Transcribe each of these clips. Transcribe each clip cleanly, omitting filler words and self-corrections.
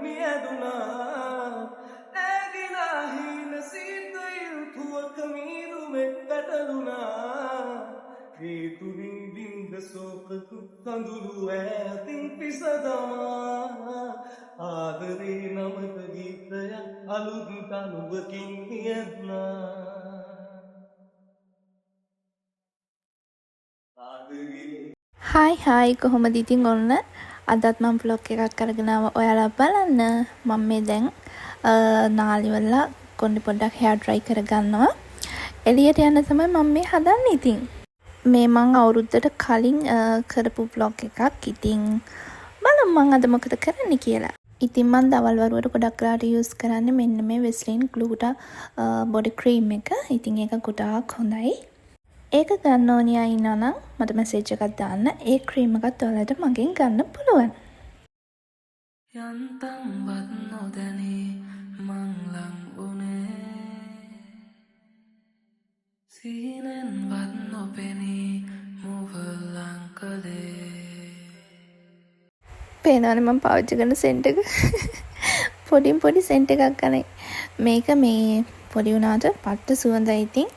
මියදුනා නැගිලා හීන සීතයිල් තුවක මීරුමෙක් පැටලුනා හේතුරින් බින්ද සෝකතු කඳුළු ඈතින් පිසදමා ආදරේ නමත ගීතයක් අලුත් තනුවකින් නියත්නා හායි හායි කොහොමද ඉතින් ඔන්න අදත් මම vlog එකක් අරගෙන ආවා ඔයාලා බලන්න මම මේ දැන් නාලි වල කොණ්ඩේ පොඩ්ඩක් hair dry කරගන්නවා එළියට යන්න තමයි මම මේ හදන්නේ ඉතින් මේ මං අවුරුද්දට කලින් කරපු vlog එකක් ඉතින් බලමු මං අද මොකද කරන්නේ කියලා ඉතින් මම දවල් වරුවට ගොඩක් වෙලාට use කරන්නේ මෙන්න මේ Vaseline Gluta body cream එක ඉතින් ඒක ගොඩාක් හොඳයි ඒක ගන්න ඕනි අය ඉන්නවා නම් මට මැසේජ් එකක් දාන්න. ඒ ක්‍රීම් එකත් ඔයාලට මගෙන් ගන්න පුළුවන්. යන්තම් වත් නොදැනී මං ලං උනේ සීනෙන් වත් නොපෙනී මුව ලං කළේ පේනවනේ මම පාවිච්චි කරන සෙන්ට් එක. පොඩි සෙන්ට් එකක් ගන්නේ. මේක මේ පොඩි වුණාට පට්ට සුවඳයි ඉතින්.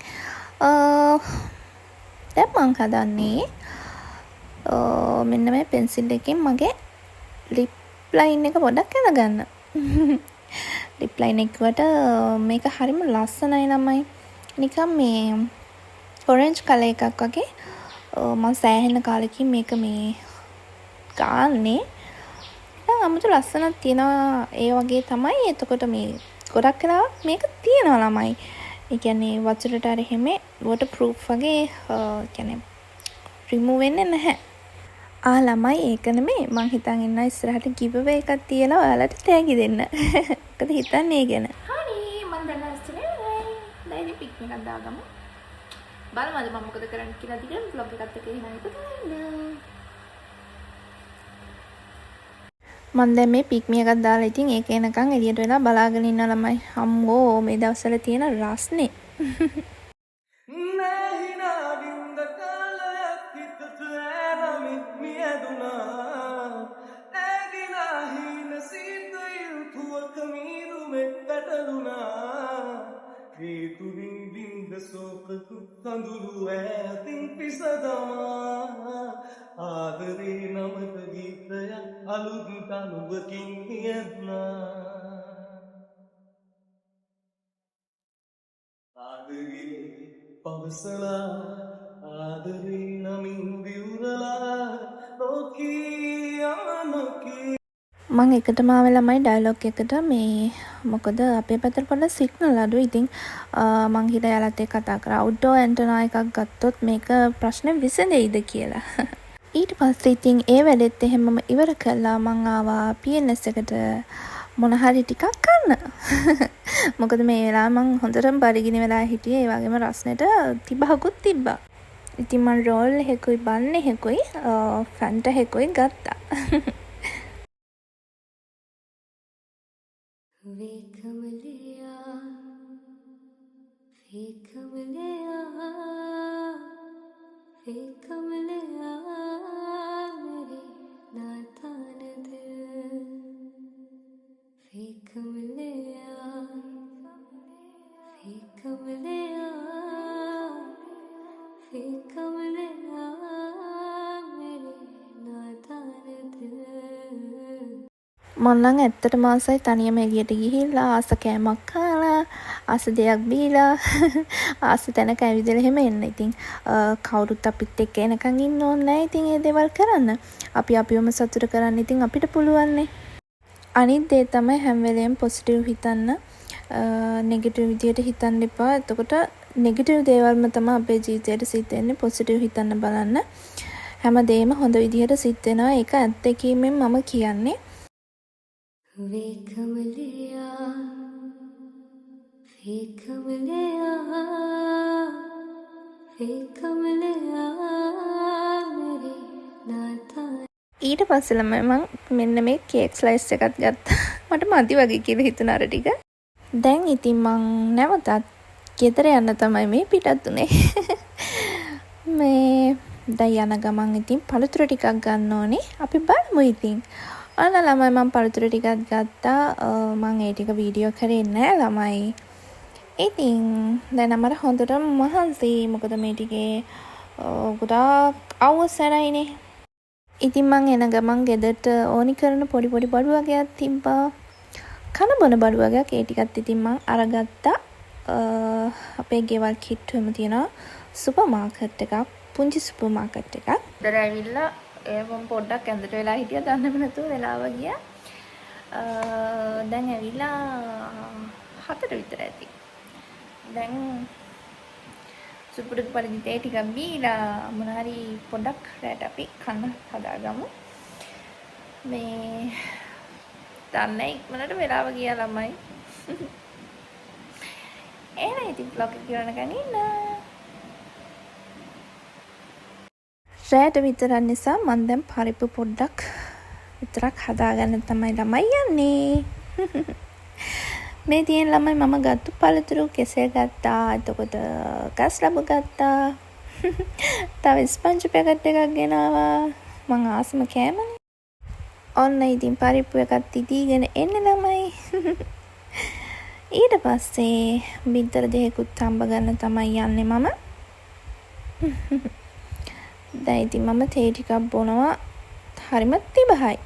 දැන් මං හදන්නේ මෙන්න මේ පෙන්සිල් එකෙන් මගේ ලිප් ලයින් එක පොඩක් ඇඳගන්න. ලිප් ලයින් එකට මේක හරිම ලස්සනයි ළමයි. නිකන් මේ ඔරෙන්ජ් කලර් එකක් වගේ. මම සෑහෙන කාලෙකින් මේක මේ ගාන්නේ. දැන් 아무තු ලස්සනක් තියෙනවා ඒ වගේ තමයි. එතකොට මේ ගොඩක් වෙලාවක් මේක තියෙනවා ළමයි. ඒ කියන්නේ වතුරට අර හැම water proof වගේ කියන්නේ remove වෙන්නේ නැහැ. ළමයි ඒක නෙමෙයි මං හිතන් ඉන්න ඉස්සරහට giveaway එකක් තියලා ඔයාලට තෑගි දෙන්න. මොකද හිතන්නේ ගැන. හරි මම දැන් ඇස්සේ දැන් පික් එකක් දාගමු. බලමු අද මම මොකද කරන්න කියලා දිගට vlog එකත් එක්ක එනවා ඒක බලන්න. මම දැන් මේ පික්මි එකක් දාලා ඉතින් ඒක එනකන් එළියට වෙලා බලාගෙන ඉන්න ළමයි. අම්මෝ මේ දවස්වල තියෙන රස්නේ. නැහිනා වින්ද කාලයක් හිතට ඇරමින් මියදුනා නැගිලා හීන සීතයිල් තුවක මීරුමෙක් පැටලුනා හේතුරින් බින්ද සෝකතු කඳුළු ඈතින් පිසදමා ආදරේ නමත ගීතයක් අලුත් තනුවකින් නියත්නා ආදරේ පවසලා ආදරේ නමින් විවුරලා නොකී මම එකටම ආවේ ළමයි ඩයලොග් එකට මේ මොකද අපේ පැත්තට පොඩ්ඩක් සිග්නල් අඩුයි. ඉතින් මං හිතා යාලත් එක්ක කතා කරා අවුට්ඩෝර් ඇන්ටනා එකක් ගත්තොත් මේක ප්‍රශ්නේ විසඳෙයිද කියලා. ඊට පස්සේ ඉතින් ඒ වැඩෙත් එහෙමම ඉවර කළා මං ආවා PNS එකට මොන හරි ටිකක් ගන්න. මොකද මේ වෙලාව මං හොඳටම බඩගිනි වෙලා හිටියේ. ඒ වගේම රස්නෙට තිබහකුත් තිබ්බා. ඉතින් මං රෝල් එකකුයි බන් එකකුයි ෆැන්ටා එකකුයි ගත්තා. මම නම් ඇත්තටම ආසයි තනියම එළියට ගිහිල්ලා ආස කෑමක් කාලා ආස දෙයක් බීලා ආස තැනක ඇවිදලා එහෙම එන්න. ඉතින් කවුරුත් අපිත් එක්ක එනකන් ඉන්න ඕනේ නැහැ. ඉතින් මේ දේවල් කරන්න. අපිවම සතුට කරන්න ඉතින් අපිට පුළුවන් නේ. අනිත් දේ තමයි හැම වෙලේම පොසිටිව් හිතන්න. නෙගටිව් විදියට හිතන්න එපා. එතකොට නෙගටිව් දේවල්ම තමයි අපේ ජීවිතේට සිද්ධ වෙන්නේ. පොසිටිව් හිතන්න බලන්න. හැමදේම හොඳ විදියට සිද්ධ වෙනවා. ඒක ඇත්තකීමෙන් මම කියන්නේ. ඊට පස්සේ ළමයි මම මෙන්න මේ කේක් ස්ලයිස් එකක් ගත්තා. මට මදි වගේ කියලා හිතුණ අර ටික. දැන් ඉතින් මං නැවතත් ගෙදර යන්න තමයි මේ පිටත් උනේ. මේ දැන් යන ගමන් ඉතින් පළතුරු ටිකක් ගන්න ඕනේ. අපි බලමු ඉතින්. ඔන්න ළමයි මම පළතුරු ටිකක් ගත්තා. මම ඒ ටික වීඩියෝ කරේ නෑ ළමයි. ඉතින් දැන් අපර හොඳටම මහන්සි. මොකද මේ ටිකේ ගොඩාක් අවසරයිනේ. ඉතින් මං එන ගමන් ගෙදරට ඕනි කරන පොඩි පොඩි බඩු වගේක් තිබ්බා. කන බොන බඩු වගේක් ඒ ටිකත් ඉතින් මං අරගත්තා. අපේ ගෙවල් කිට්ටුවම තියෙනවා සුපර් මාකට් එකක්, පුංචි සුපර් මාකට් එකක්. ඊතර ඇවිල්ලා මම පොඩ්ඩක් ඇඳට වෙලා හිටියා, දන්නේම නැතුව වෙලාව ගියා. දැන් ඇවිල්ලා 7ට විතර ඇති. දැන් සුපුරුදු පරිදි තේ ටිකක් බීලා මොන හරි පොඩක් රැට අපි කන්න හදාගමු. මේ දන්නේ ඉක්මනට වෙලාව ගියා ළමයි. එහෙනම් ඉතින් vlog එක කරනකන් ඉන්න. රැට විතරක් නිසා මම දැන් පරිප්පු පොඩ්ඩක් විතරක් හදාගන්න තමයි ළමයි යන්නේ. මේ තියෙන ළමයි මම ගත්තු පළතුරු කෙසෙල් ගත්තා. එතකොට ගස් ලැබු ගත්තා. තව ස්පන්ජ් පැකට් එකක් ගෙනාවා. මං ආසම කෑමනේ. ඔන්න ඉතින් පරිප්පු එකක් තිදීගෙන එන්නේ ළමයි. ඊට පස්සේ බිත්තර දෙකකුත් හම්බ ගන්න තමයි යන්නේ මම. දැන් ඉතින් මම තේ ටිකක් බොනවා. හරිම තිබහයි.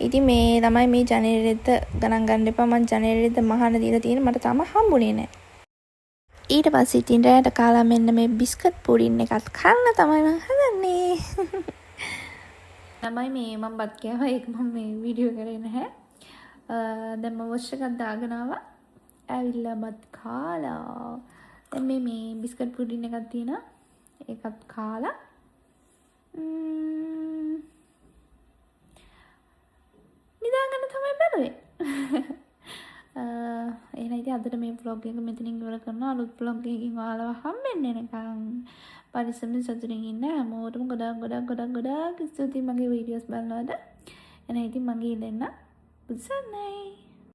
ඉතින් මේ ළමයි මේ ජනේලෙද්ද ගණන් ගන්න එපා. මං ජනේලෙද්ද මහාන දීලා තියෙන මට තාම හම්බුනේ නැහැ. ඊට පස්සේ ඉතින් රැයට කාලා මෙන්න මේ බිස්කට් පුඩින් එකත් කන්න තමයි මං හදන්නේ. ළමයි මේ මම බත් කෑවා. ඒක මම මේ වීඩියෝ කරේ නැහැ. දැන් මම වොෂ් එකක් දාගෙන ආවා. ඇවිල්ලා බත් කාලා. දැන් මේ බිස්කට් පුඩින් එකක් තියෙනවා. ඒකත් කාලා. නිදාගන්න තමයි බැලුවේ. එහෙනම් ඉතින් අදට මේ vlog එක මෙතනින් ඉවර කරනවා. අලුත් vlog එකකින් ඔයාලව හම්බෙන්න එනකන් පරිස්සමෙන් සතුටින් ඉන්න. හැමෝටම ගොඩක් ස්තුතියි මගේ වීඩියෝස් බලනවාට. එහෙනම් ඉතින් මගේ දෙන්න පුසන්නයි.